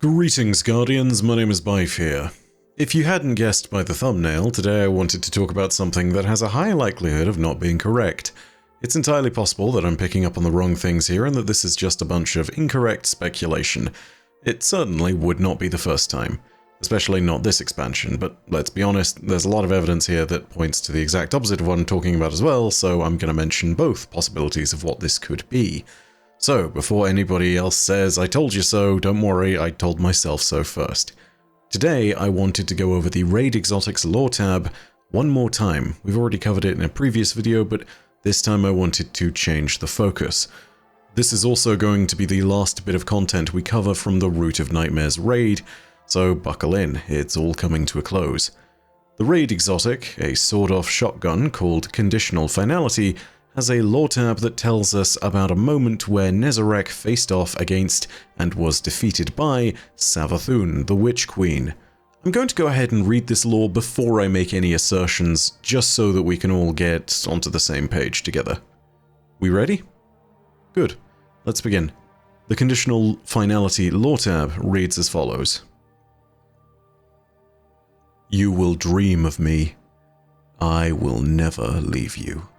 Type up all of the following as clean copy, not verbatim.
Greetings, Guardians, my name is Bife here. If you hadn't guessed by the thumbnail, today I wanted to talk about something that has a high likelihood of not being correct. It's entirely possible that I'm picking up on the wrong things here and that this is just a bunch of incorrect speculation. It certainly would not be the first time, especially not this expansion, but let's be honest, there's a lot of evidence here that points to the exact opposite of what I'm talking about as well, so I'm going to mention both possibilities of what this could be. So, before anybody else says, I told you so, don't worry, I told myself so first. Today, I wanted to go over the Raid Exotics lore tab one more time. We've already covered it in a previous video, but this time I wanted to change the focus. This is also going to be the last bit of content we cover from the Root of Nightmares raid, so buckle in, it's all coming to a close. The Raid Exotic, a sawed-off shotgun called Conditional Finality, has a lore tab that tells us about a moment where Nezarec faced off against and was defeated by Savathun, the Witch Queen. I'm going to go ahead and read this lore before I make any assertions, just so that we can all get onto the same page together. We ready? Good. Let's begin. The Conditional Finality lore tab reads as follows. You will dream of me. I will never leave you.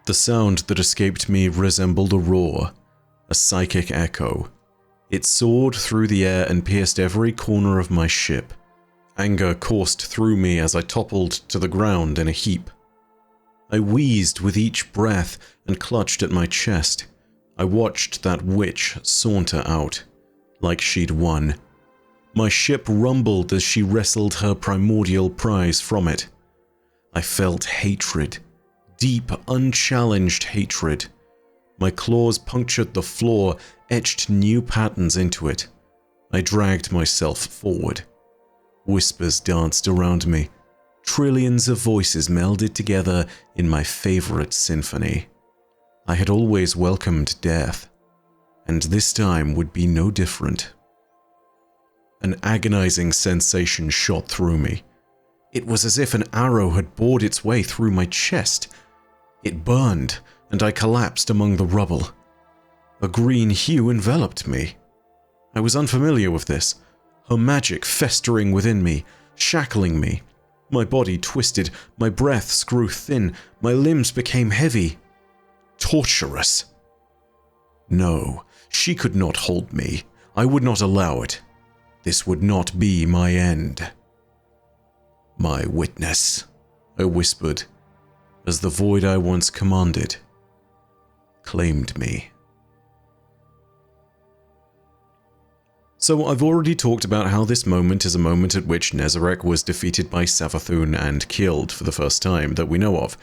The sound that escaped me resembled a roar, a psychic echo. It soared through the air and pierced every corner of my ship. Anger coursed through me as I toppled to the ground in a heap. I wheezed with each breath and clutched at my chest. I watched that witch saunter out, like she'd won. My ship rumbled as she wrestled her primordial prize from it. I felt hatred. Deep, unchallenged hatred. My claws punctured the floor, etched new patterns into it. I dragged myself forward. Whispers danced around me. Trillions of voices melded together in my favorite symphony. I had always welcomed death, and this time would be no different. An agonizing sensation shot through me. It was as if an arrow had bored its way through my chest. It burned, and I collapsed among the rubble. A green hue enveloped me. I was unfamiliar with this, her magic festering within me, shackling me. My body twisted, my breaths grew thin, my limbs became heavy. Torturous. No, she could not hold me. I would not allow it. This would not be my end. My witness, I whispered, as the void I once commanded claimed me. So I've already talked about how this moment is a moment at which Nezarec was defeated by Savathun and killed for the first time that we know of.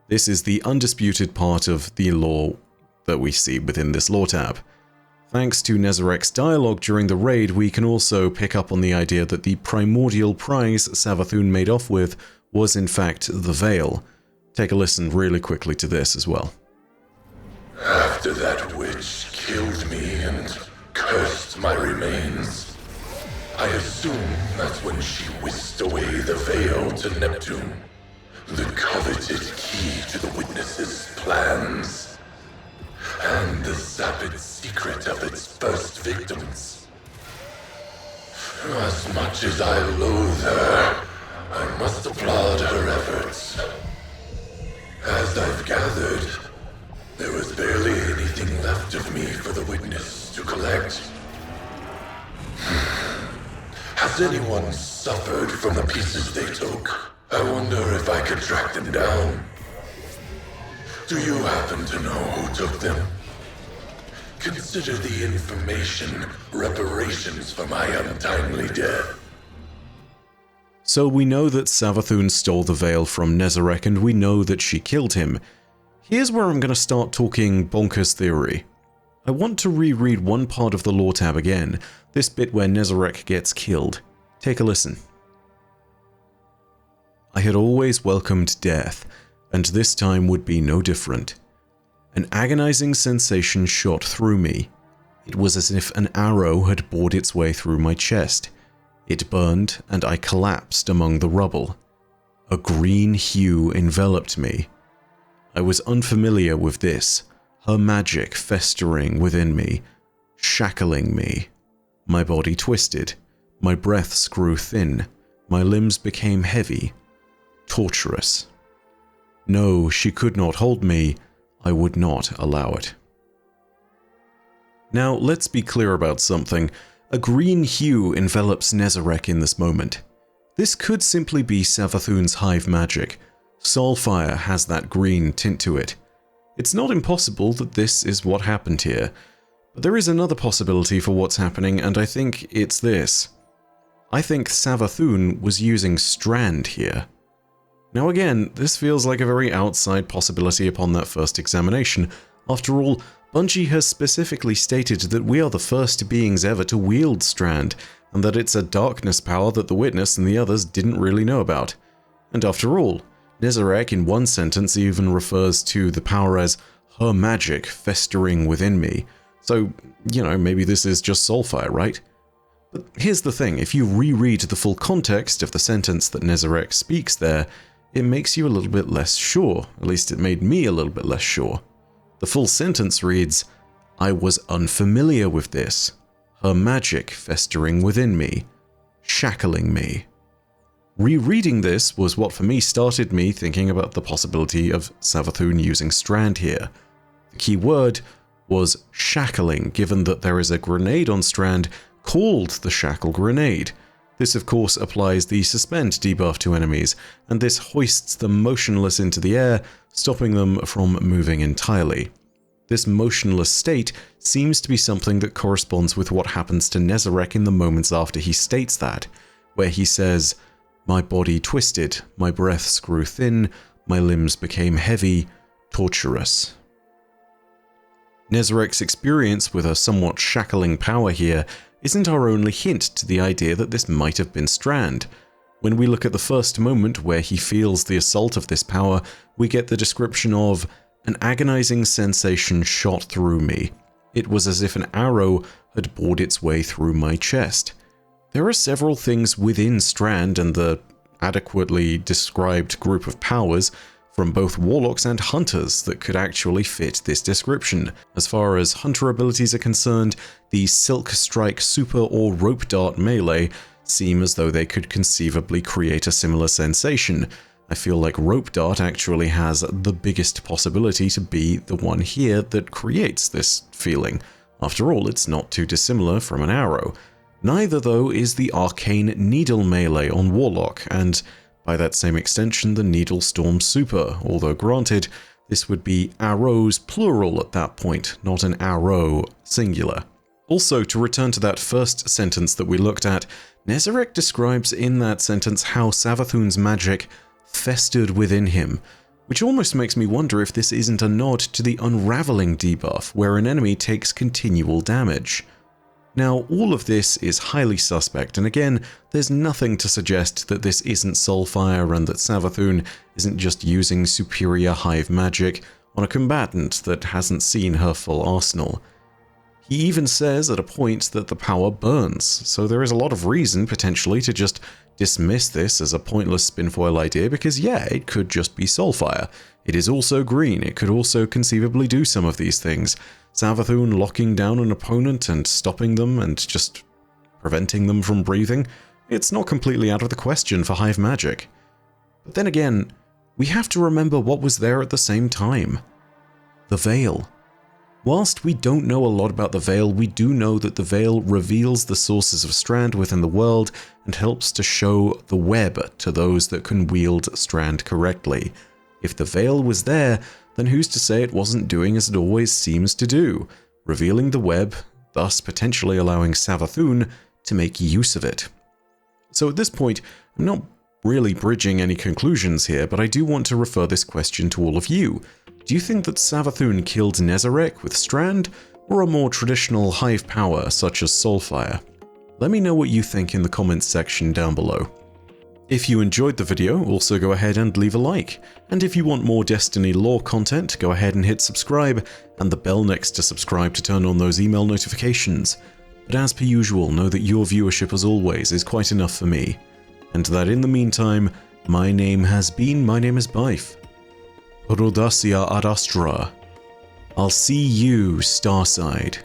This is the undisputed part of the lore that we see within this lore tab. Thanks to Nezarec's dialogue during the raid, we can also pick up on the idea that the primordial prize Savathun made off with was in fact the Veil. Take a listen really quickly to this as well. After that witch killed me and cursed my remains, I assume that's when she whisked away the veil to Neptune, the coveted key to the witness's plans, and the sapid secret of its first victims. As much as I loathe her, I must applaud her efforts. As I've gathered, there was barely anything left of me for the witness to collect. Has anyone suffered from the pieces they took? I wonder if I could track them down. Do you happen to know who took them? Consider the information reparations for my untimely death. So we know that Savathun stole the veil from Nezarec and we know that she killed him. Here's where I'm going to start talking bonkers theory. I want to reread one part of the lore tab again, this bit where Nezarec gets killed. Take a listen. I had always welcomed death, and this time would be no different. An agonizing sensation shot through me. It was as if an arrow had bored its way through my chest. It burned, and I collapsed among the rubble. A green hue enveloped me. I was unfamiliar with this, her magic festering within me, shackling me. My body twisted. My breaths grew thin. My limbs became heavy. Torturous. No, she could not hold me. I would not allow it. Now, let's be clear about something. A green hue envelops Nezarec in this moment. This could simply be Savathûn's hive magic. Soulfire has that green tint to it. It's not impossible that this is what happened here, but there is another possibility for what's happening, and I think it's this. I think Savathûn was using Strand here. Now again, this feels like a very outside possibility upon that first examination. After all, Bungie has specifically stated that we are the first beings ever to wield Strand, and that it's a darkness power that the Witness and the others didn't really know about. And after all, Nezarec in one sentence even refers to the power as her magic festering within me. So, you know, maybe this is just Soulfire, right? But here's the thing, if you reread the full context of the sentence that Nezarec speaks there, it makes you a little bit less sure. At least it made me a little bit less sure. The full sentence reads, I was unfamiliar with this. Her magic festering within me. Shackling me. Rereading this was what for me started me thinking about the possibility of Savathûn using Strand here. The key word was shackling, given that there is a grenade on Strand called the Shackle Grenade. This of course applies the Suspend debuff to enemies, and this hoists them motionless into the air, stopping them from moving entirely. This motionless state seems to be something that corresponds with what happens to Nezarec in the moments after he states that, where he says, my body twisted, my breaths grew thin, my limbs became heavy, torturous. Nezarec's experience with a somewhat shackling power here isn't our only hint to the idea that this might have been Strand. When we look at the first moment where he feels the assault of this power, we get the description of an agonizing sensation shot through me. It was as if an arrow had bored its way through my chest. There are several things within Strand and the adequately described group of powers from both warlocks and hunters that could actually fit this description. As far as hunter abilities are concerned, the Silk Strike Super or Rope Dart melee seem as though they could conceivably create a similar sensation. I feel like Rope Dart actually has the biggest possibility to be the one here that creates this feeling. After all, it's not too dissimilar from an arrow. Neither, though, is the Arcane Needle melee on Warlock, and by that same extension, the Needle Storm Super, although granted, this would be arrows plural at that point, not an arrow singular. Also, to return to that first sentence that we looked at, Nezarec describes in that sentence how Savathûn's magic festered within him, which almost makes me wonder if this isn't a nod to the Unraveling debuff, where an enemy takes continual damage. Now, all of this is highly suspect, and again, there's nothing to suggest that this isn't Soulfire and that Savathûn isn't just using superior hive magic on a combatant that hasn't seen her full arsenal. He even says at a point that the power burns, so there is a lot of reason potentially to just dismiss this as a pointless spinfoil idea because yeah, it could just be Soulfire. It is also green, it could also conceivably do some of these things. Savathûn locking down an opponent and stopping them and just preventing them from breathing, it's not completely out of the question for hive magic. But then again, we have to remember what was there at the same time. The Veil. Whilst we don't know a lot about the Veil, we do know that the Veil reveals the sources of Strand within the world and helps to show the web to those that can wield Strand correctly. If the Veil was there, then who's to say it wasn't doing as it always seems to do, revealing the web, thus potentially allowing Savathûn to make use of it. So at this point, I'm not really bridging any conclusions here, but I do want to refer this question to all of you. Do you think that Savathûn killed Nezarec with Strand, or a more traditional hive power such as Soulfire? Let me know what you think in the comments section down below. If you enjoyed the video, also go ahead and leave a like. And if you want more Destiny lore content, go ahead and hit subscribe, and the bell next to subscribe to turn on those email notifications. But as per usual, know that your viewership as always is quite enough for me. And that in the meantime, my name is Byf. Rhodacia ad Astra. I'll see you, Starside.